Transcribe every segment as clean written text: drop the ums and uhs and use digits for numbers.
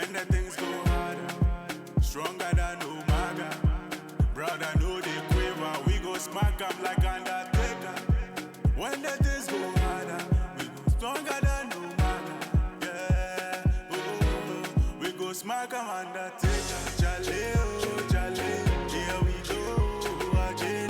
When the things go harder, stronger than Umaga. Brother, know they quiver, we go smack up like Undertaker. When the things go harder, we go stronger than Umaga. Yeah, we go smack up Undertaker. Jale, oh, jale, here we go again.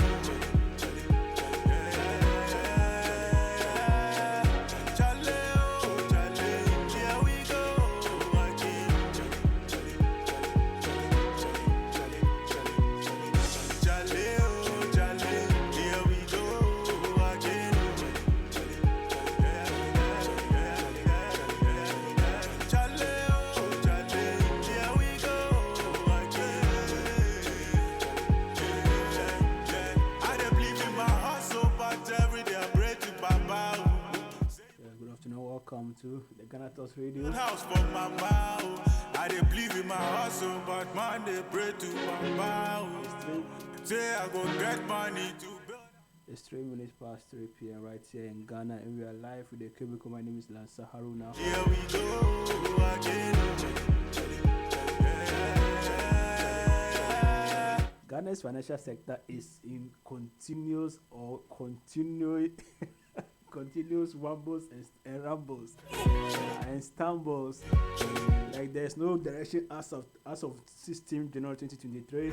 Welcome to the Ghana Talks Radio. House for my mouth. I dey believe in my hustle, but man they pray to my mouth. Say I go get money to build. It's 3 minutes past 3 p.m. right here in Ghana, and we are live with the Cubicle. My name is Lansa Haruna. Here we go again. Ghana's financial sector is in continuous rumbles and rumbles and stumbles. Like there's no direction as of 16 January 2023. A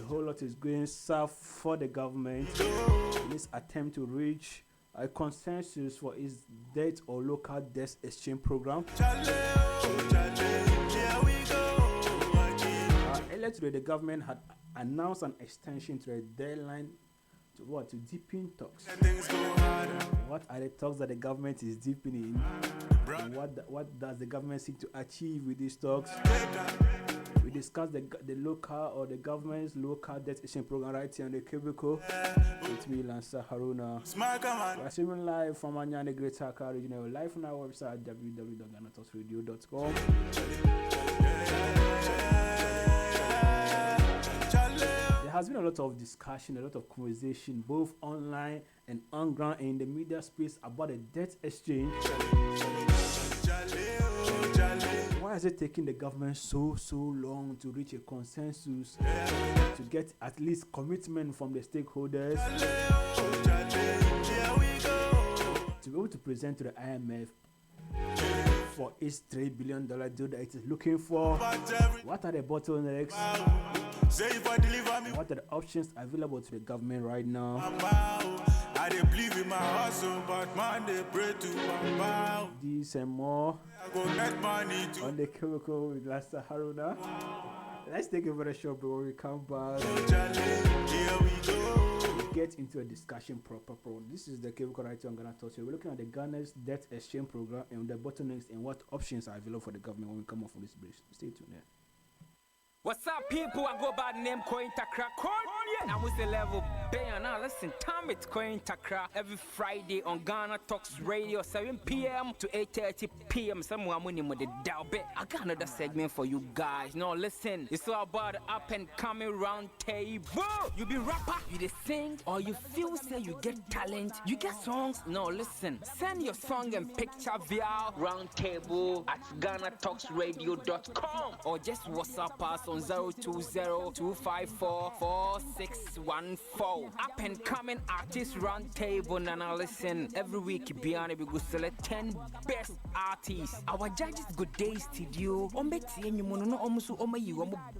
whole lot is going south for the government in its attempt to reach a consensus for its debt or local debt exchange program. Earlier today, the government had announced an extension to the deadline to deepen talks. What are the talks that the government is deepening? And what does the government seek to achieve with these talks? We discussed the local or the government's local debt exchange program right here on the Cubicle. With me, Lansa Haruna. We're streaming live from Anyane Greater Accra region. Live on our website www.ghanatalksradio.com. There has been a lot of discussion, a lot of conversation, both online and on ground and in the media space about the debt exchange. Why is it taking the government so long to reach a consensus, to get at least commitment from the stakeholders, to be able to present to the IMF for its $3 billion deal that it is looking for? What are the bottlenecks? What are the options available to the government right now? I dey believe in my hustle, but man they pray to my mouth. These and more I go get money to on the Cubicle with Lansa Haruna. Let's take a very short break. When we come back, here we go. we get into a discussion proper. This is the Cubicle right here on Ghana Talks. We're looking at the Ghana's debt exchange program and the bottlenecks and what options are available for the government when we come off from this bridge. Stay tuned there. What's up, people? I go by the name Coin Takra. I was the level band. Now listen, time it's Coin Takra every Friday on Ghana Talks Radio, 7 p.m. to 8:30 p.m. Someone winning with the dial bet. I got another segment for you guys. Now listen, it's all about the up and coming round table. You be rapper, you dey sing, or you feel say you get talent, you get songs. No, listen, send your song and picture via roundtable at GhanaTalksRadio.com or just WhatsApp us on 020-254-4614. Up and coming artist round table. Now listen, every week beyond we go select 10 best artists. Our judges good day studio.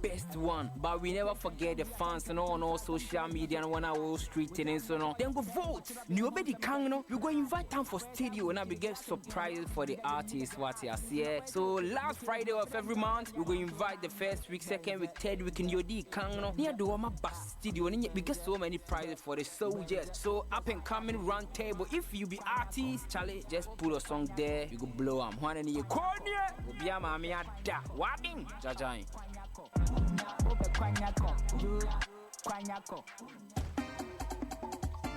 Best one. But we never forget the fans and on all social media and on our street and so on. Then go vote. Nobody can know. We go invite them for studio and we get surprises for the artists what you see. So last Friday of every month we go invite the first week, second week, third week in your D Kangno. Near the Wama Bus Studio, and we get so many prizes for the soldiers. So up and coming round table. If you be artist, Charlie, just put a song there. You go blow them. One in your corner. Be a mammy at that. Wapping. Jajai.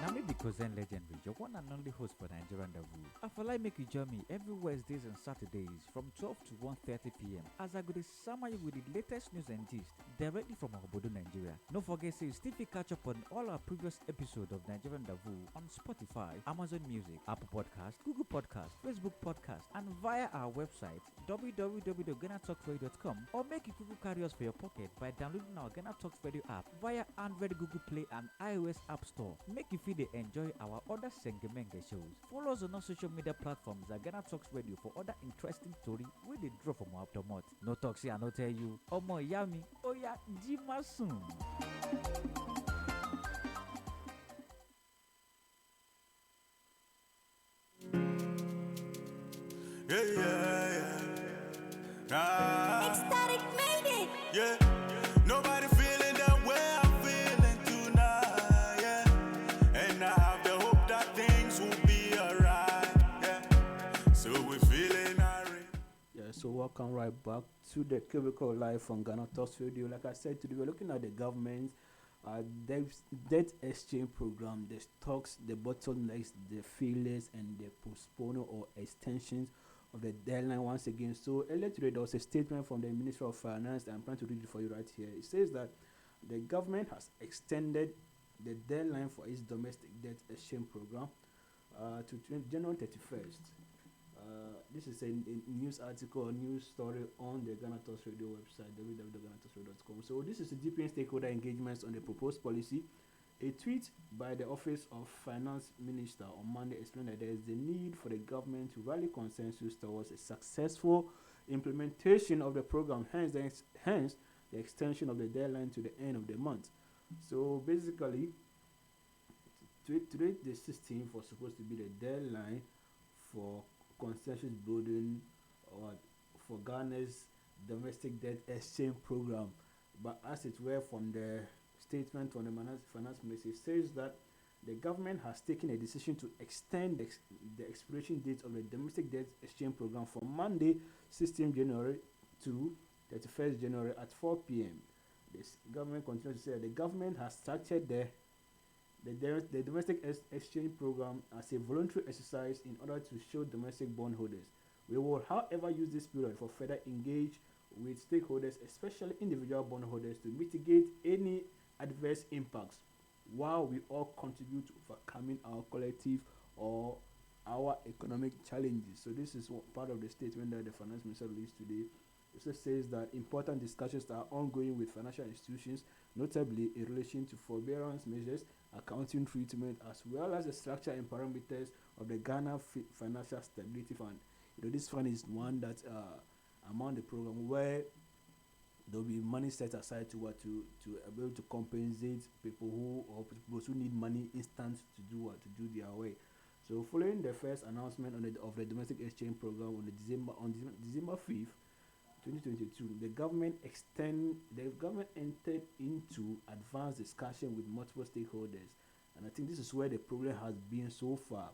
Now me because then legendary, your one and only host for Nigerian Davu. I feel like make you join me every Wednesdays and Saturdays from 12 to 1:30 p.m. as I go to summer you with the latest news and gist directly from Obodo, Nigeria. No forget say you still fit catch up on all our previous episodes of Nigerian Davu on Spotify, Amazon Music, Apple Podcast, Google Podcast, Facebook Podcast, and via our website www.ghanatalkradio.com, or make you Google carry us for your pocket by downloading our Ghana Talks Radio app via Android, Google Play, and iOS App Store. Make you feel they enjoy our other Sengemenge shows. Follow us on our social media platforms at Ghana Talks Radio for other interesting story where they draw from our domot. No talks here, I no tell you. Omo yami, oya jima soon. Yeah, yeah, yeah. Ah, Ecstatic made it. yeah. Nobody feeling the way I'm feeling tonight, yeah. And I have the hope that things will be alright, yeah. So we're feeling irate. Yeah, so welcome right back to the Cubicle live from Ghana Talks Radio. Like I said today, we're looking at the government debt exchange program, the stocks, the bottlenecks, the failures, and the postponement or extensions of the deadline once again. So earlier today, there was a statement from the Minister of Finance. I'm trying to read it for you right here. It says that the government has extended the deadline for its domestic debt exchange program to January 31st. This is a news article, a news story on the Ghana Talks Radio website, www.ghanatalksradio.com. So this is a deepen stakeholder engagements on the proposed policy. A tweet by the Office of Finance Minister on Monday explained that there is the need for the government to rally consensus towards a successful implementation of the program, hence the extension of the deadline to the end of the month. So basically, today the 16th was supposed to be the deadline for consensus building or for Ghana's domestic debt exchange program, but as it were from the statement from the finance minister, says that the government has taken a decision to extend the expiration date of the domestic debt exchange program from Monday 16 January to 31st January at 4 p.m. This government continues to say that the government has structured the domestic exchange program as a voluntary exercise in order to show domestic bondholders. We will, however, use this period for further engage with stakeholders, especially individual bondholders, to mitigate any adverse impacts while we all contribute to overcoming our collective or our economic challenges. So this is part of the statement that the finance minister released today. It also says that important discussions are ongoing with financial institutions, notably in relation to forbearance measures, accounting treatment, as well as the structure and parameters of the Ghana Financial Stability Fund. This fund is one that among the program where there will be money set aside to be able to compensate people who need money instant to do their way. So following the first announcement of the domestic exchange program on December 5th, 2022, the government entered into advanced discussion with multiple stakeholders, and I think this is where the problem has been so far.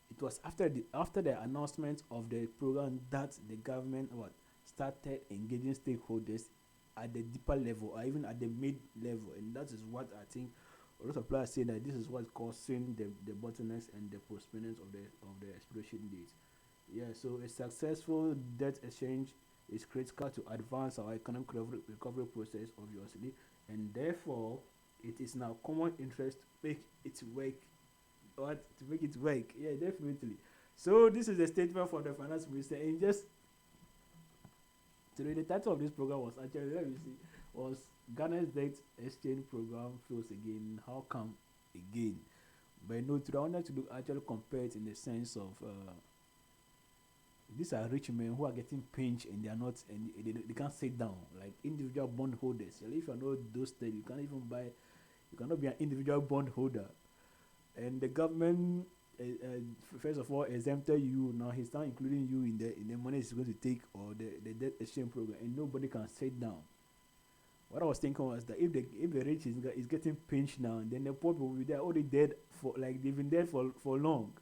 It was after the announcement of the program that the government started engaging stakeholders at the deeper level or even at the mid level, and that is what I think a lot of players say that this is what's causing the bottlenecks and the postponement of the expiration date. Yeah, so a successful debt exchange is critical to advance our economic recovery process, obviously, and therefore it is now common interest to make it work. Yeah, definitely. So this is a statement from the finance minister, and just today the title of this program was actually Ghana's debt exchange program fails again. How come again? But no, today I wanted to actually compare it in the sense of these are rich men who are getting pinched and they are not, and they can't sit down like individual bond holders. If you are not those things, you can't even buy. You cannot be an individual bond holder, and the government first of all exempted you. Now he's not including you in the money he's going to take or the debt exchange program, and nobody can sit down. What I was thinking was that if the rich is getting pinched now, then the poor people will be there already dead for they've been dead for long.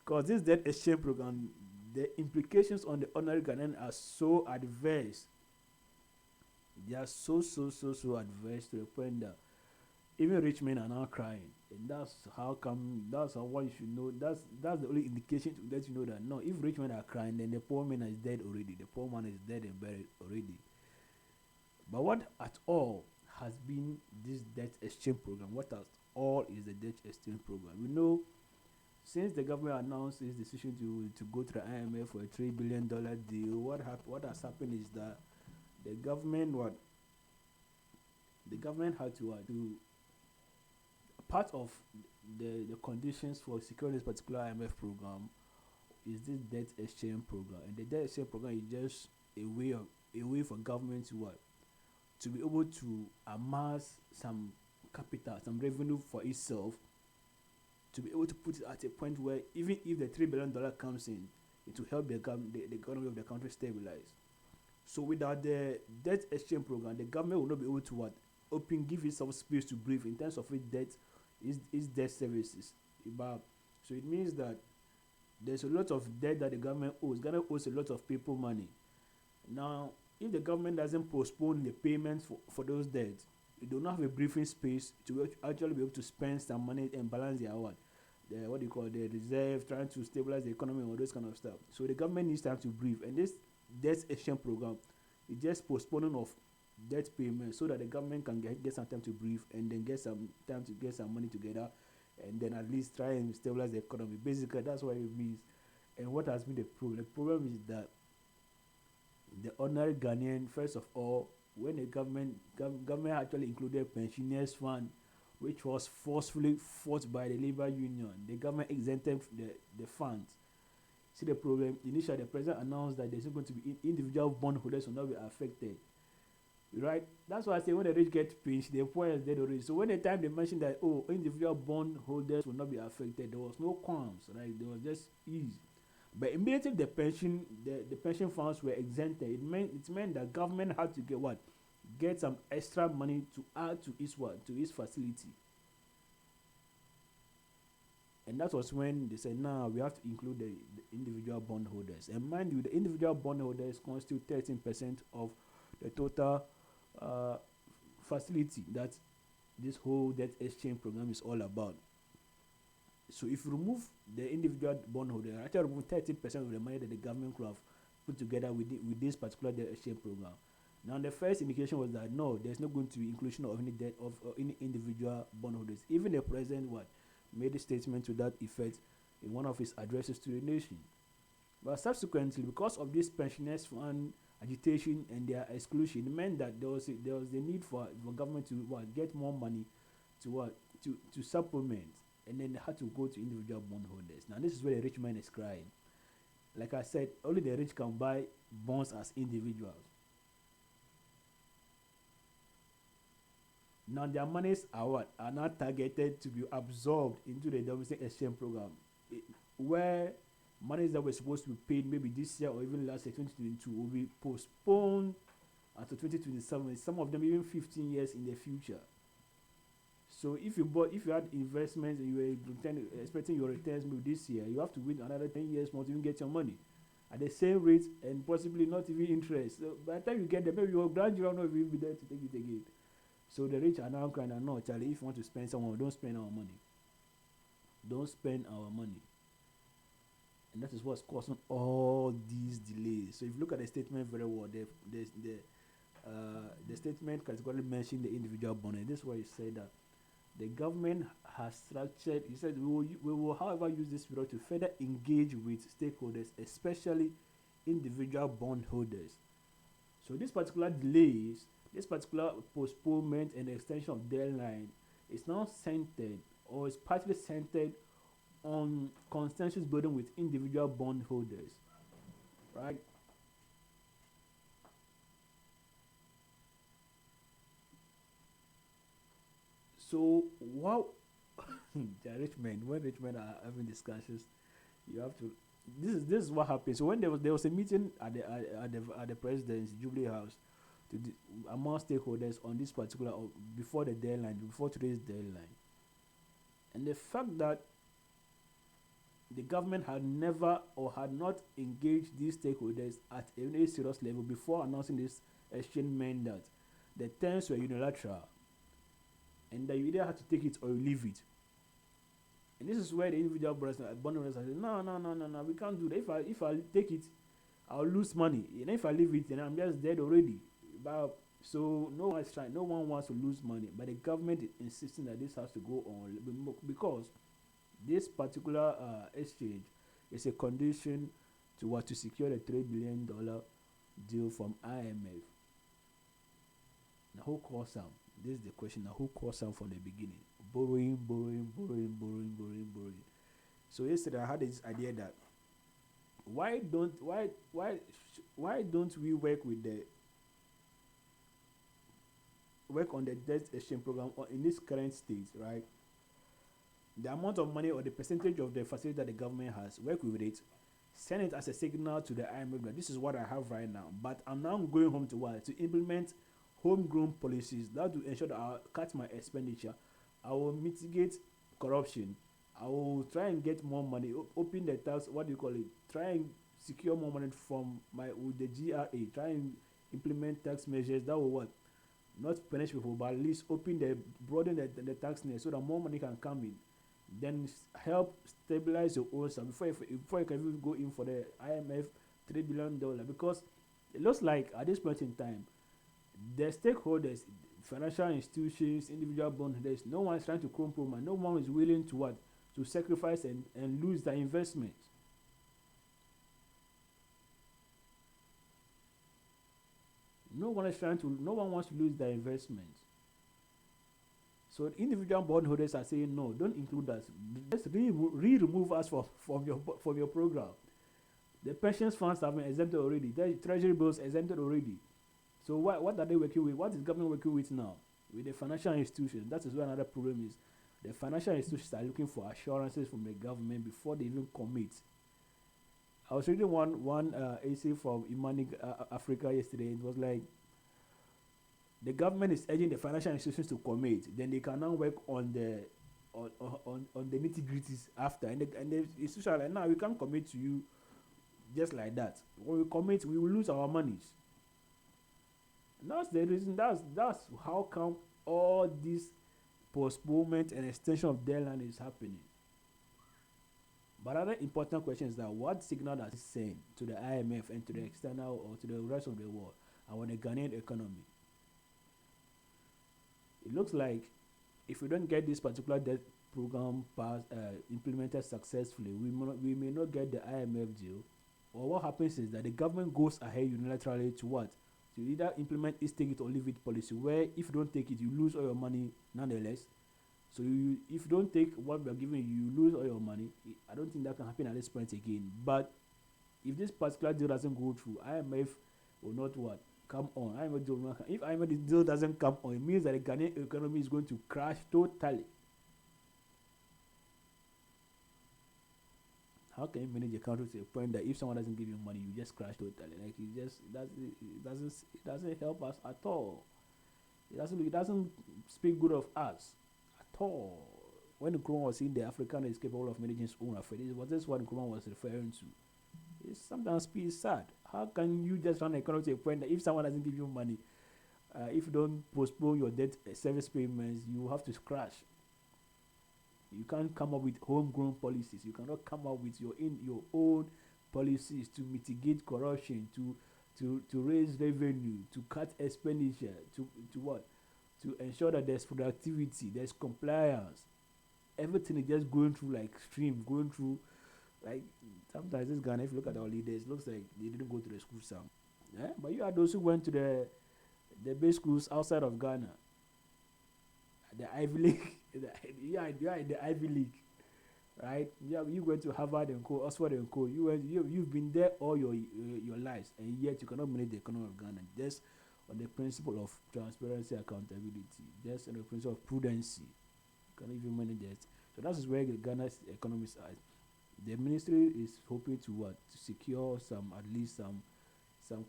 Because this debt exchange program, the implications on the ordinary Ghanaian are so adverse. They are so adverse to the point that even rich men are now crying. And that's how one should know. That's the only indication to let you know that no, if rich men are crying, then the poor man is dead already. The poor man is dead and buried already. But what at all has been this debt exchange program? What at all is the debt exchange program? We know since the government announced its decision to go to the IMF for a $3 billion deal, what has happened is that the government what the government had to part of the conditions for securing this particular IMF program is this debt exchange program, and the debt exchange program is just a way for government to what to be able to amass some capital, some revenue for itself, to be able to put it at a point where even if the $3 billion comes in, it will help the economy of the country stabilize. So without the debt exchange program, the government will not be able to give itself space to breathe in terms of its debt services. So it means that there's a lot of debt that the government owes. Ghana owes a lot of people money. Now, if the government doesn't postpone the payments for those debts, you do not have a breathing space to actually be able to spend some money and balance their what do you call the reserve, trying to stabilize the economy and all those kind of stuff. So the government needs time to breathe, and this debt exchange program is just postponing of debt payment so that the government can get some time to breathe and then get some time to get some money together, and then at least try and stabilize the economy. Basically, that's what it means. And what has been the problem? The problem is that the ordinary Ghanaian, first of all, when the government actually included pensioners fund, which was forcefully fought by the labor union, the government exempted the funds. See the problem? Initially, the president announced that there's not going to be individual bondholders will not be affected. Right? That's why I say when the rich get pinched, the poor is dead already. So when the time they mentioned that individual bondholders will not be affected, there was no qualms, right? There was just ease. But immediately the pension funds were exempted, it meant that government had to get some extra money to add to its facility. And that was when they said, now we have to include the individual bondholders. And mind you, the individual bondholders constitute 13% of the total facility that this whole debt exchange program is all about. So if you remove the individual bondholder, actually remove 30% of the money that the government could have put together with this particular debt exchange program. Now the first indication was that no, there's not going to be inclusion of any debt of any individual bondholders. Even the president made a statement to that effect in one of his addresses to the nation. But subsequently, because of this pensioners fund agitation and their exclusion, it meant that there was the need for government to get more money to supplement, and then they had to go to individual bondholders. Now this is where the rich man is crying. Like I said, only the rich can buy bonds as individuals. Now their monies are not targeted to be absorbed into the domestic exchange program, where monies that were supposed to be paid maybe this year or even last year 2022 will be postponed until 2027. Some of them even 15 years in the future. So if you had investments and you were expecting your returns maybe this year, you have to wait another 10 years more to even get your money at the same rate and possibly not even interest. So by the time you get there, maybe your grandchildren will not even be there to take it again. So the rich are now crying, no, Charlie, if you want to spend someone, don't spend our money. Don't spend our money. And that is what's causing all these delays. So if you look at the statement very well, the statement categorically mentioned the individual bond. And this is why you say that the government has structured, he said, we will however use this period to further engage with stakeholders, especially individual bondholders. So this particular delays, this particular postponement and extension of deadline is now centered, or is partly centered, on consensus building with individual bondholders, right? So what the rich men, when rich men are having discussions, you have to. This is what happens. So when there was a meeting at the president's Jubilee House among stakeholders on this particular before the deadline, before today's deadline, and the fact that the government had never or had not engaged these stakeholders at any serious level before announcing this exchange meant that the terms were unilateral, and that you either had to take it or you leave it. And this is where the individual bond holders are saying, no, no, no, no, no, we can't do that. If I take it, I'll lose money. And if I leave it, then I'm just dead already. But so no one is trying. No one wants to lose money. But the government is insisting that this has to go on because this particular exchange is a condition to secure the $3 billion deal from IMF. Now who caused some? This is the question. Now who caused some from the beginning? Borrowing. So yesterday I had this idea that why don't we work on the debt exchange program in this current state, right? The amount of money or the percentage of the facility that the government has, work with it, send it as a signal to the IMF that this is what I have right now. But I'm now going home to implement homegrown policies that will ensure that I'll cut my expenditure, I will mitigate corruption, I will try and get more money, open the tax, try and secure more money from with the GRA, try and implement tax measures that will not punish people, but at least broaden the tax net so that more money can come in. Then help stabilize your own stuff before you can even go in for the IMF $3 billion, because it looks like at this point in time, the stakeholders, financial institutions, individual bondholders, no one is trying to compromise. No one is willing to sacrifice and lose their investment. No one wants to lose their investment. So individual bondholders are saying no, don't include us. Just remove us from your program. The pensions funds have been exempted already. The treasury bills exempted already. So what are they working with? What is government working with now? With the financial institutions. That is where another problem is. The financial institutions are looking for assurances from the government before they even commit. I was reading one essay from Imani Africa yesterday. It was like the government is urging the financial institutions to commit. Then they can now work on the nitty-gritties after. And the institutions are like, no, we can't commit to you just like that. When we commit, we will lose our monies. And that's the reason. That's how come all this postponement and extension of deadline is happening. But another important question is that what signal does it send to the IMF and to the external or to the rest of the world and the Ghanaian economy? It looks like if we don't get this particular debt program implemented successfully, we may not get the IMF deal. Or what happens is that the government goes ahead unilaterally to either implement its take it or leave it policy, where if you don't take it, you lose all your money nonetheless. So if you don't take what we are giving you, you lose all your money. I don't think that can happen at this point again. But if this particular deal doesn't go through, IMF will not come on. If IMF deal doesn't come on, it means that the Ghanaian economy is going to crash totally. How can you manage a country to a point that if someone doesn't give you money, you just crash totally? Like it doesn't help us at all. It doesn't speak good of us at all. When Nkrumah was saying the African is capable of managing his own affairs, this what Nkrumah was referring to. It sometimes feels sad. How can you just run an economy to a point that if someone doesn't give you money, if you don't postpone your debt service payments, you have to crash? You can't come up with homegrown policies. You cannot come up with your own policies to mitigate corruption, to raise revenue, to cut expenditure, to ensure that there's productivity, there's compliance. Everything is just going through like sometimes this Ghana, if you look at our leaders, it looks like they didn't go to the school some. Yeah? But you are those who went to the base schools outside of Ghana. The Ivy League. You are in the Ivy League, right? You went to Harvard and Co, Oxford and Co. You've been there all your lives, and yet you cannot manage the economy of Ghana just on the principle of transparency, accountability, just on the principle of prudency. You cannot even manage that. So that is where Ghana's economists are. The ministry is hoping to secure at least some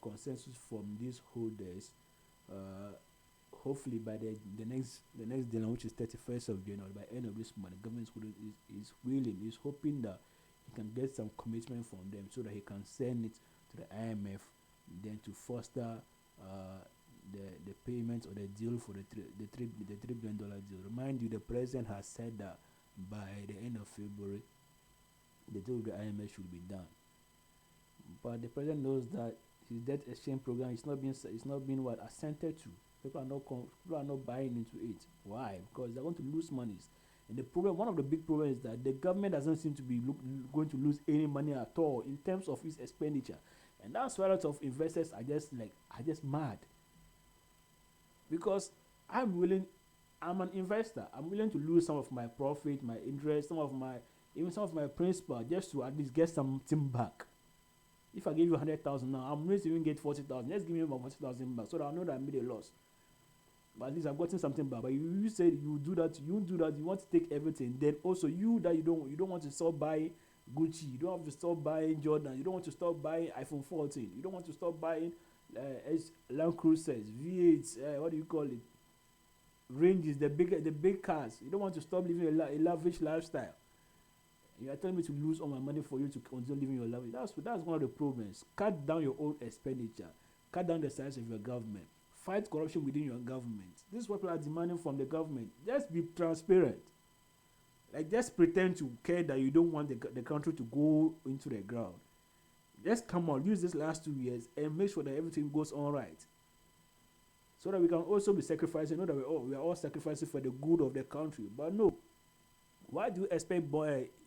consensus from these holders. Hopefully by the next deadline, which is 31st of January, by end of this month, the government is hoping that he can get some commitment from them so that he can send it to the IMF, then to foster the payment or the deal for the $3 billion deal. Remind you, the president has said that by the end of February. They told the IMF should be done, but the president knows that his debt exchange program is not being what assented to. People are not buying into it. Why? Because they're going to lose monies. And the problem, one of the big problems, is that the government doesn't seem to be going to lose any money at all in terms of its expenditure, and that's why a lot of investors are just mad. Because I'm willing, I'm an investor. I'm willing to lose some of my profit, my interest, even some of my principal, just to at least get something back. If I give you 100,000 now, I'm willing to even get 40,000. Let's give me about 40,000 back, so that I know that I made a loss. But at least I've gotten something back. But you said you do that, you want to take everything. Then also you don't want to stop buying Gucci, you don't have to stop buying Jordan, you don't want to stop buying iPhone 14, you don't want to stop buying Land Cruisers, V8s, what do you call it? Ranges, the big cars. You don't want to stop living a lavish lifestyle. You are telling me to lose all my money for you to continue living your life. That's one of the problems. Cut down your own expenditure. Cut down the size of your government. Fight corruption within your government. This is what people are demanding from the government. Just be transparent. Like, just pretend to care that you don't want the country to go into the ground. Just come on, use this last 2 years and make sure that everything goes all right. So that we can also be sacrificing. Not that we are all sacrificing for the good of the country. But no. Why do you expect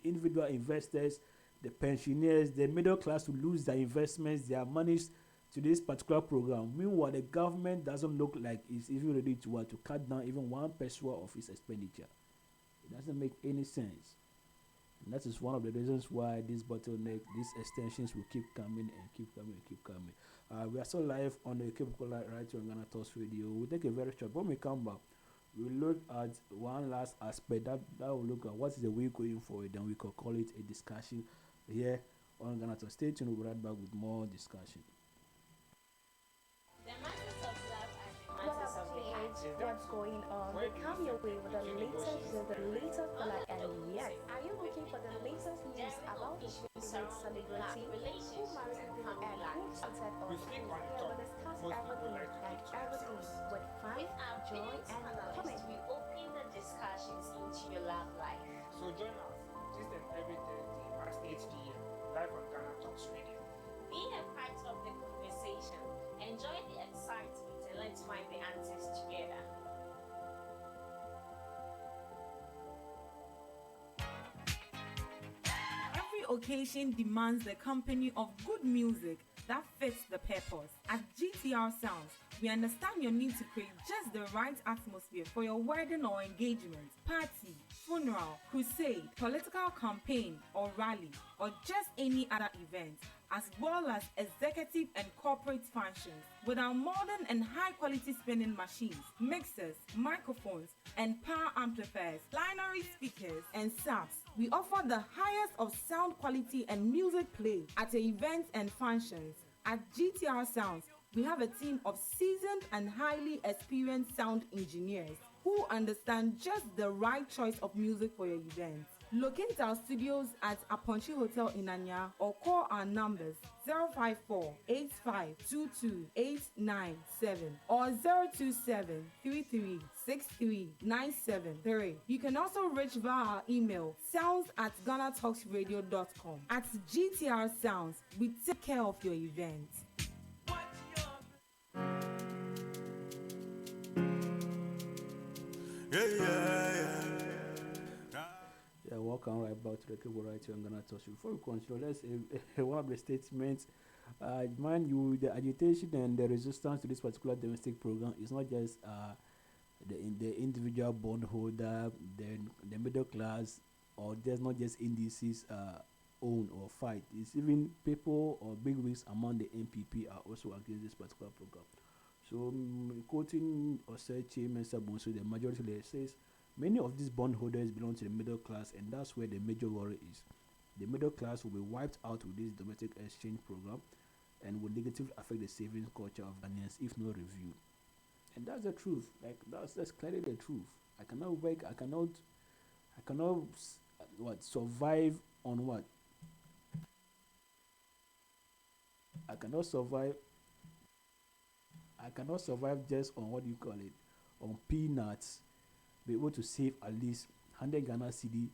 individual investors, the pensioners, the middle class to lose their investments, their monies to this particular program? Meanwhile, the government doesn't look like it's even ready to cut down even 1% of its expenditure. It doesn't make any sense. And that is one of the reasons why this bottleneck, these extensions will keep coming and keep coming and keep coming. We are still live on the Cubicle right here on Ghana Talks Radio. We'll take a very short. When we come back, we'll look at one last aspect that will look at what is the way going forward. Then we could call it a discussion here on Ghana Talks. Stay tuned. We'll be right back with more discussion. What's going on? They come your way with the latest color, and yes, are you looking for the latest news about the favorite celebrity who married who and who cheated on who? We will discuss everything and everything with fun, joy, and comment. We open the discussions into your love life. So join us this and every Thursday at 8 p.m. live on Ghana Talks Radio. Be a part of the conversation. Enjoy the excitement and let's find the answers together. Every occasion demands the company of good music that fits the purpose. At GTR Sounds, we understand your need to create just the right atmosphere for your wedding or engagement, party, funeral, crusade, political campaign or rally, or just any other event, as well as executive and corporate functions. With our modern and high-quality spinning machines, mixers, microphones, and power amplifiers, binary speakers, and subs, we offer the highest of sound quality and music play at events and functions. At GTR Sounds, we have a team of seasoned and highly experienced sound engineers who understand just the right choice of music for your event. Locate our studios at Aponchi Hotel in Anya or call our numbers 054-8522-897 or 027-3363-973. You can also reach via our email sounds@ghanatalksradio.com. At GTR Sounds, we take care of your event. Yeah, welcome right back to the cable right here on Ghana Talks. Before we continue, let's one of the statements. Mind you, the agitation and the resistance to this particular domestic program is not just the individual bondholder, the middle class, or there's not just indices own or fight. It's even people or bigwigs among the NPP are also against this particular program. So, quoting Osei Chairman Sabonso, the majority leader says many of these bondholders belong to the middle class, and that's where the major worry is. The middle class will be wiped out with this domestic exchange program and will negatively affect the savings culture of Ghanaians if not reviewed. And that's the truth. Like, that's clearly the truth. I cannot work, I cannot survive on what? I cannot survive just on what do you call it, on peanuts, be able to save at least 100 Ghana cedi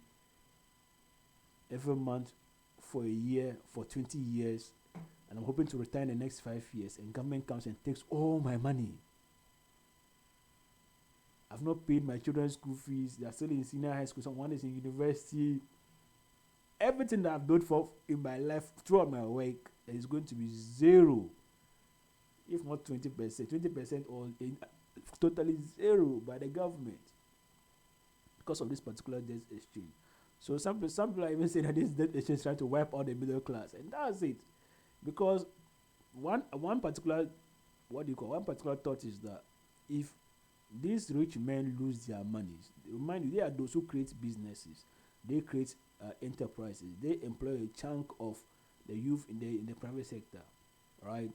every month for a year, for 20 years, and I'm hoping to retire in the next 5 years, and government comes and takes all my money. I've not paid my children's school fees. They are still in senior high school. Someone is in university. Everything that I've done for in my life throughout my work is going to be zero, if not 20%, 20% or totally zero by the government because of this particular debt exchange. So some people are even saying that this debt exchange is trying to wipe out the middle class, and that's it. Because one particular thought is that if these rich men lose their monies, remind you, they are those who create businesses, they create enterprises, they employ a chunk of the youth in the private sector, right?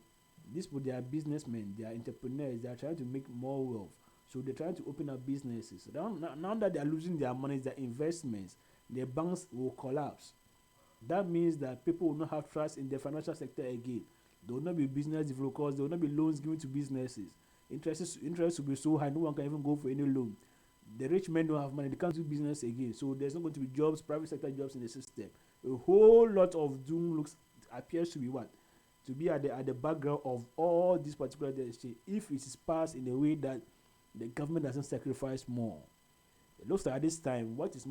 These people, they are businessmen, they are entrepreneurs, they are trying to make more wealth, so they're trying to open up businesses. Now that they are losing their money, their investments, their banks will collapse. That means that people will not have trust in the financial sector again. There will not be business developers, there will not be loans given to businesses. Interest will be so high, no one can even go for any loan. The rich men don't have money, they can't do business again. So there's not going to be jobs, private sector jobs in the system. A whole lot of doom appears to be what? To be at the background of all this particular exchange, if it is passed in a way that the government doesn't sacrifice more. It looks like at this time, what is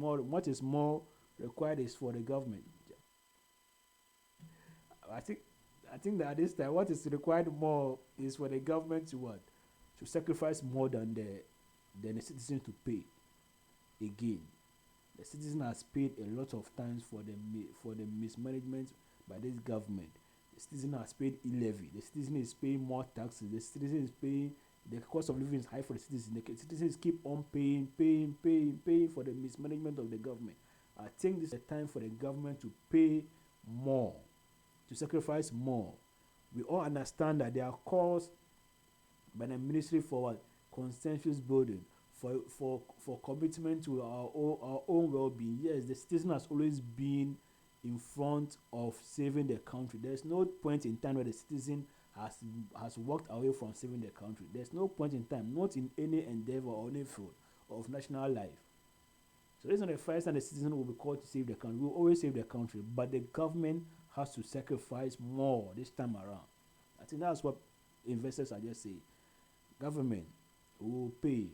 more required is for the government. I think that at this time, what is required more is for the government to what? To sacrifice more than the citizen to pay. Again, the citizen has paid a lot of times for the mismanagement by this government. The citizen has paid e-levy. The citizen is paying more taxes. The citizen is paying, the cost of living is high for the citizen. The citizens keep on paying for the mismanagement of the government. I think this is a time for the government to pay more, to sacrifice more. We all understand that there are calls by the ministry for what? Consensus building, for commitment to our own well-being. Yes, the citizen has always been in front of saving the country. There's no point in time where the citizen has walked away from saving the country. There's no point in time, not in any endeavor or any field of national life. So this is not the first time the citizen will be called to save the country. We will always save the country, but the government has to sacrifice more this time around. I think that's what investors are just saying. Government will pay,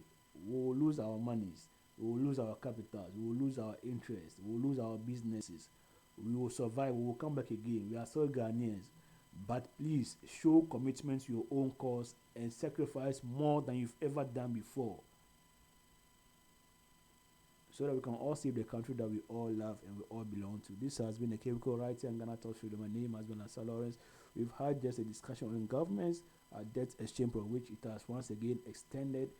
we will lose our monies, we will lose our capitals, we will lose our interests, we will lose our businesses. We will survive, we will come back again. We are still Ghanaians. But please show commitment to your own cause and sacrifice more than you've ever done before, so that we can all save the country that we all love and we all belong to. This has been a Cubicle right here in Ghana Talks Radio. My name has been Asa Lawrence. We've had just a discussion on government's debt exchange, for which it has once again extended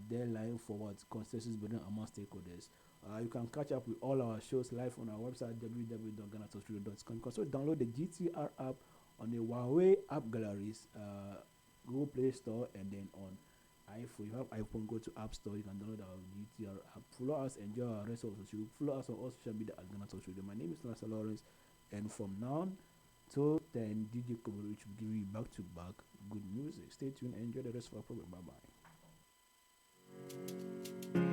deadline for what consensus building among stakeholders. You can catch up with all our shows live on our website www.ghanatalksradio.com. You can also download the GTR app on the Huawei app galleries, Google Play Store, and then on iPhone. You have iPhone, go to App Store, you can download our GTR app. Follow us, enjoy our rest of the show. Follow us on all social media at Ghana Talks Radio. My name is Asa Lawrence, and from now till then, DJ Cubicle will give you back to back good music. Stay tuned and enjoy the rest of our program. Bye bye.